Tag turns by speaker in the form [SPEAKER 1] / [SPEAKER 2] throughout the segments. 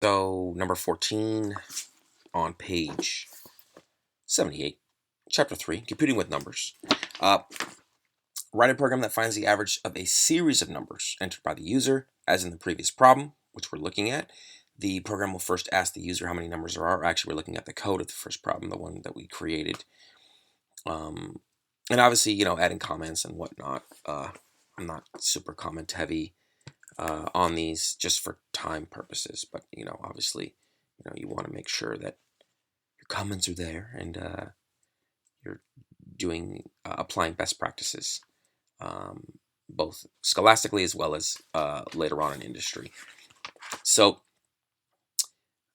[SPEAKER 1] So number 14 on page 78, chapter 3, computing with numbers. Write a program that finds the average of a series of numbers entered by the user, as in the previous problem, which we're looking at. The program will first ask the user how many numbers there are. Actually, we're looking at the code of the first problem, the one that we created. And obviously, adding comments and whatnot. I'm not super comment heavy on these just for time purposes, but obviously, you want to make sure that your comments are there and you're doing applying best practices, both scholastically as well as later on in industry. So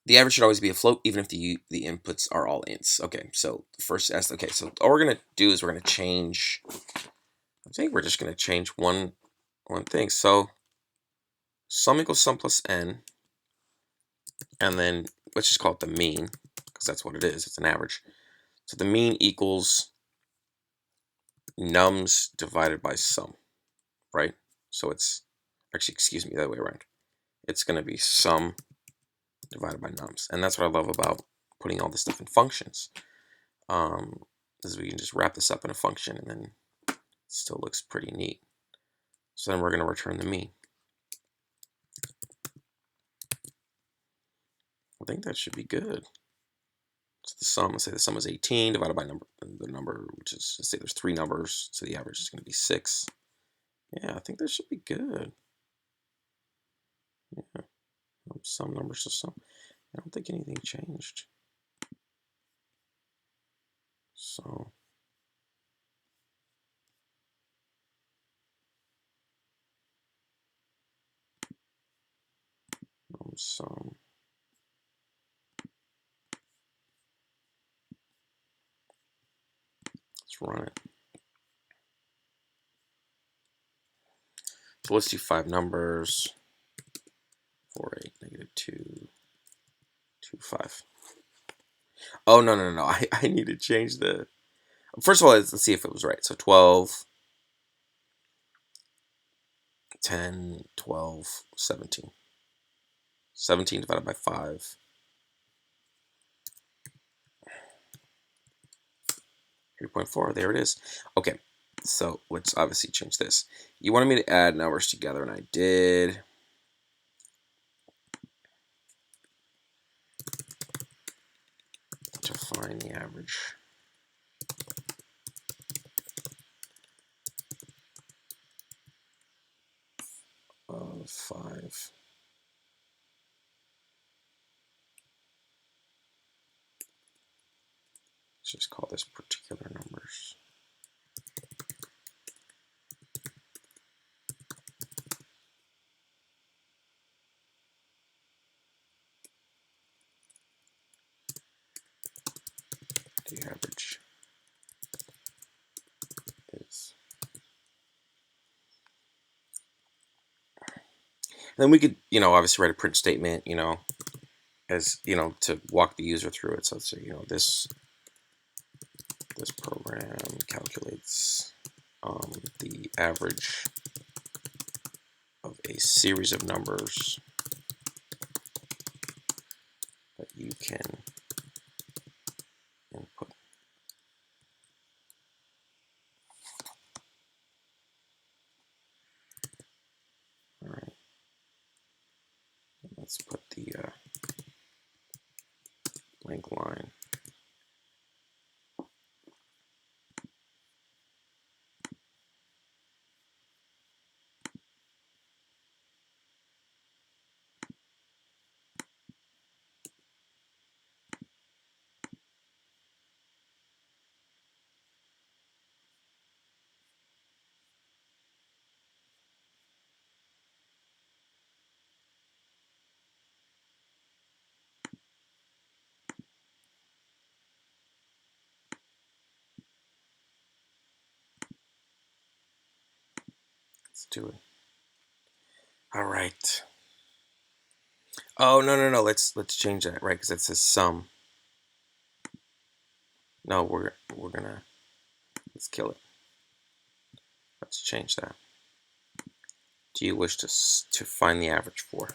[SPEAKER 1] the average should always be a float, even if the inputs are all ints. Okay, so first S. Okay, so all we're gonna do is we're gonna change. I think we're just gonna change one thing. So sum equals sum plus n, and then let's just call it the mean, because that's what it is. It's an average. So the mean equals nums divided by sum, right? So it's actually, excuse me, the other way around. It's going to be sum divided by nums. And that's what I love about putting all this stuff in functions. Is we can just wrap this up in a function and then it still looks pretty neat. So then we're going to return the mean. I think that should be good. So the sum, let's say the sum is 18 divided by the number, which is, let's say there's 3 numbers, so the average is going to be 6. Yeah, I think that should be good. Yeah, some numbers to sum. I don't think anything changed. So sum. Let's run it. So let's do 5 numbers. 4, 8, negative 2, 2, 5. Oh, no. I need to change the... First of all, let's see if it was right. So 12, 10, 12, 17. 17 divided by 5. 3.4, there it is. Okay, so let's obviously change this. You wanted me to add numbers together, and I did. To find the average. Of 5. Let's just call this particular numbers. The average is. And then we could, obviously write a print statement, as, to walk the user through it. So let's say, this program calculates the average of a series of numbers that you can input. All right. Let's put the blank line. Let's do it. All right. Oh, no. Let's change that, right? Because it says sum. No, we're gonna, let's kill it. Let's change that. Do you wish to find the average for?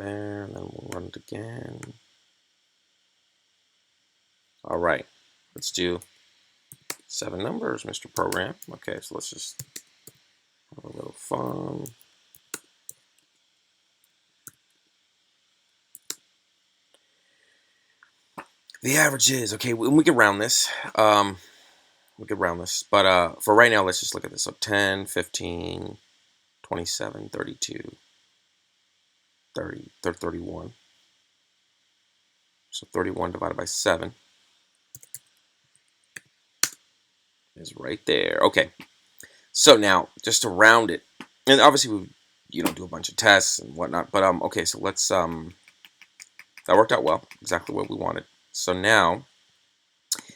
[SPEAKER 1] there, and then we'll run it again. All right, let's do 7 numbers, Mr. Program. Okay, so let's just have a little fun. The average is, okay, we can round this. We could round this, but for right now, let's just look at this. So 10, 15, 27, 32, 30, 31. So 31 divided by 7 is right there. Okay, so now just to round it, and obviously we, do a bunch of tests and whatnot. But okay, so let's that worked out well, exactly what we wanted. So now,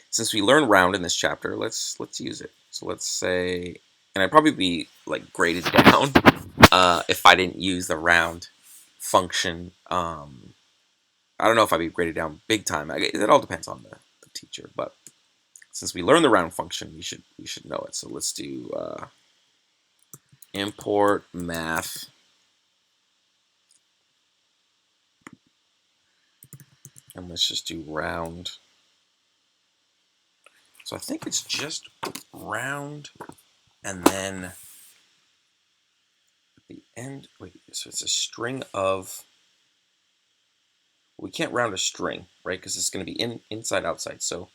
[SPEAKER 1] since we learned round in this chapter, let's use it. So let's say, and I'd probably be like graded down if I didn't use the round function. I don't know if I'd be graded down big time. It all depends on the teacher, but since we learned the round function, we should know it. So let's do import math, and let's just do round. So I think it's just round, and then at the end, wait, so it's a string of, we can't round a string, right? Because it's going to be inside, outside. So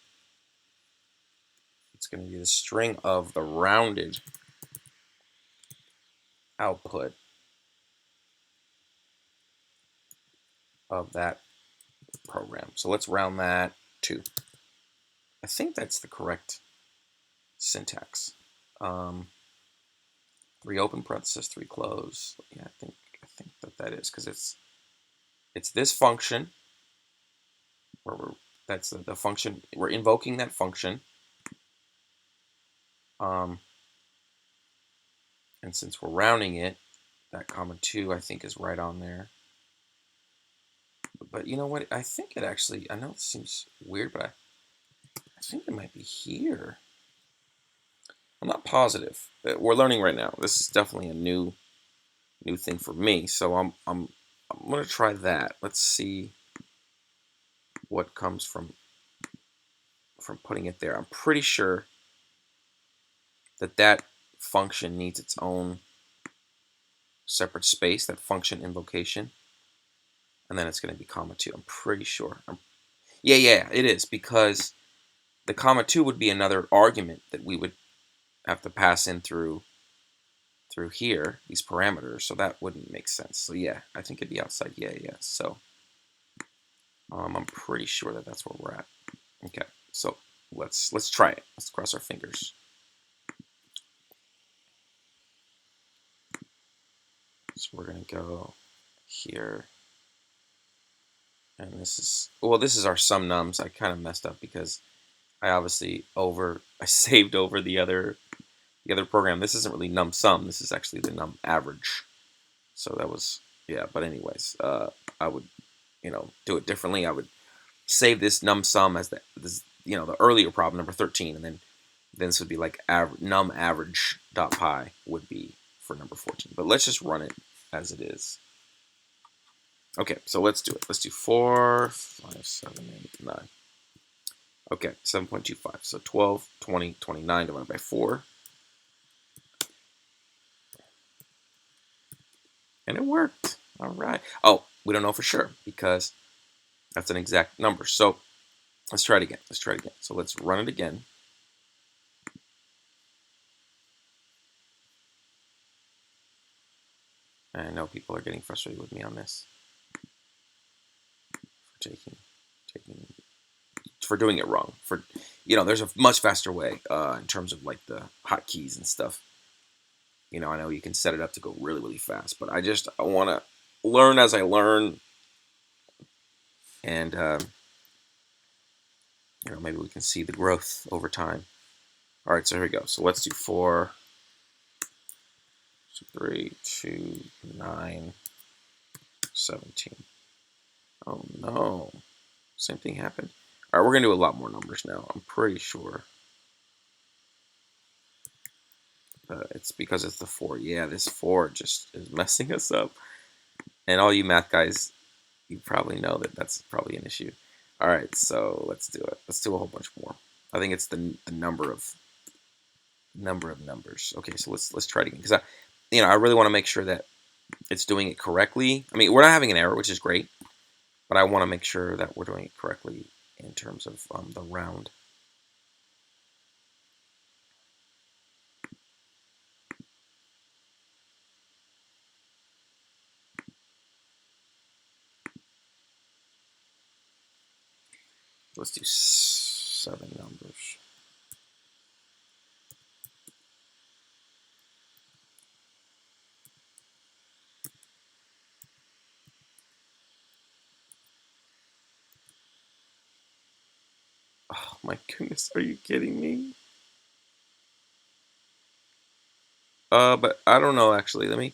[SPEAKER 1] it's going to be the string of the rounded output of that program. So let's round that to, I think that's the correct syntax. 3 open parentheses, 3 close. Yeah, I think that is, because it's this function where that's the function, we're invoking that function. And since we're rounding it, that comma 2 I think is right on there. But you know what? I think it actually, I know it seems weird, but I think it might be here. I'm not positive. We're learning right now. This is definitely a new thing for me. So I'm gonna try that. Let's see what comes from putting it there. I'm pretty sure that function needs its own separate space, that function invocation, and then it's going to be comma 2. I'm pretty sure. Yeah, it is, because the comma 2 would be another argument that we would have to pass in through here, these parameters, so that wouldn't make sense. So yeah, I think it'd be outside. Yeah. So I'm pretty sure that that's where we're at. Okay, so let's try it. Let's cross our fingers. So we're gonna go here, and this is our sum nums. I kind of messed up because I obviously I saved over the other program. This isn't really num sum. This is actually the num average. So that was, yeah. But anyways, I would do it differently. I would save this num sum as the earlier problem, number 13, and then this would be like num average dot pi would be for number 14. But let's just run it as it is. Okay, so let's do it. Let's do 4, 5, 7, 8, 9. Okay, 7.25. So 12, 20, 29 divided by 4. And it worked. All right. Oh, we don't know for sure because that's an exact number. So let's try it again. So let's run it again. I know people are getting frustrated with me on this for doing it wrong. There's a much faster way in terms of like the hotkeys and stuff. I know you can set it up to go really, really fast, but I want to learn as I learn, and maybe we can see the growth over time. All right, so here we go. So let's do 4, 3, 2, 9, 17. Oh no, same thing happened. All right, we're gonna do a lot more numbers now. I'm pretty sure. It's because it's the 4. Yeah, this 4 just is messing us up. And all you math guys, you probably know that that's probably an issue. All right, so let's do it. Let's do a whole bunch more. I think it's the number of numbers. Okay, so let's try it again because I really want to make sure that it's doing it correctly. I mean, we're not having an error, which is great, but I want to make sure that we're doing it correctly in terms of the round. Let's do 7 numbers. Oh my goodness, are you kidding me? But I don't know actually. Let me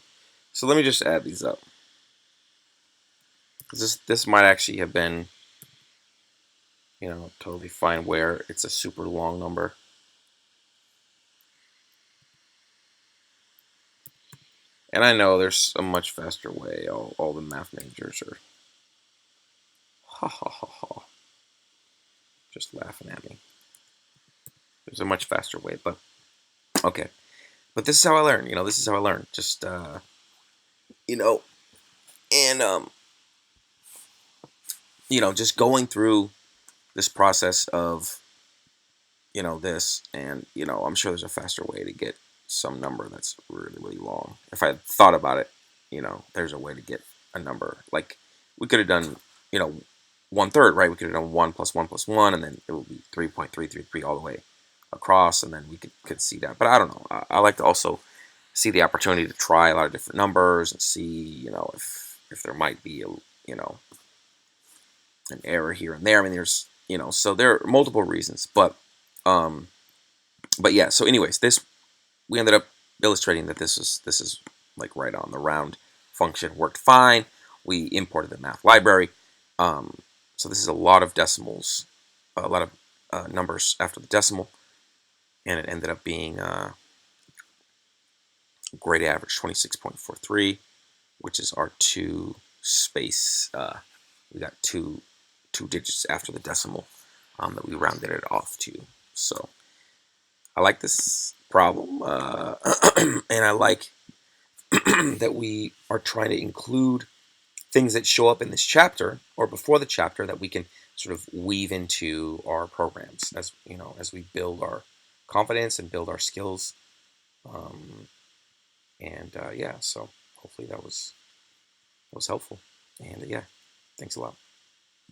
[SPEAKER 1] just add these up. This might actually have been, totally fine where it's a super long number. And I know there's a much faster way. All the math majors are ha ha ha ha, just laughing at me. There's a much faster way, but okay. But this is how I learn. This is how I learn. Just you know, and just going through this process of this, and I'm sure there's a faster way to get some number that's really really long. If I thought about it, there's a way to get a number. Like we could have done, you know, 1/3, right? We could have done 1 plus 1 plus 1, and then it would be 3.333 all the way across, and then we could see that. But I don't know. I like to also see the opportunity to try a lot of different numbers and see, if there might be an error here and there. I mean, there's, so there are multiple reasons, um, but yeah. So, anyways, we ended up illustrating that this is like right on. The round function worked fine. We imported the math library. Um, so this is a lot of decimals, a lot of numbers after the decimal, and it ended up being grade average 26.43, which is our two space. We got two digits after the decimal that we rounded it off to. So I like this problem, and I like that we are trying to include things that show up in this chapter or before the chapter that we can sort of weave into our programs as we build our confidence and build our skills. Um, and yeah, so hopefully that was helpful. And yeah, thanks a lot.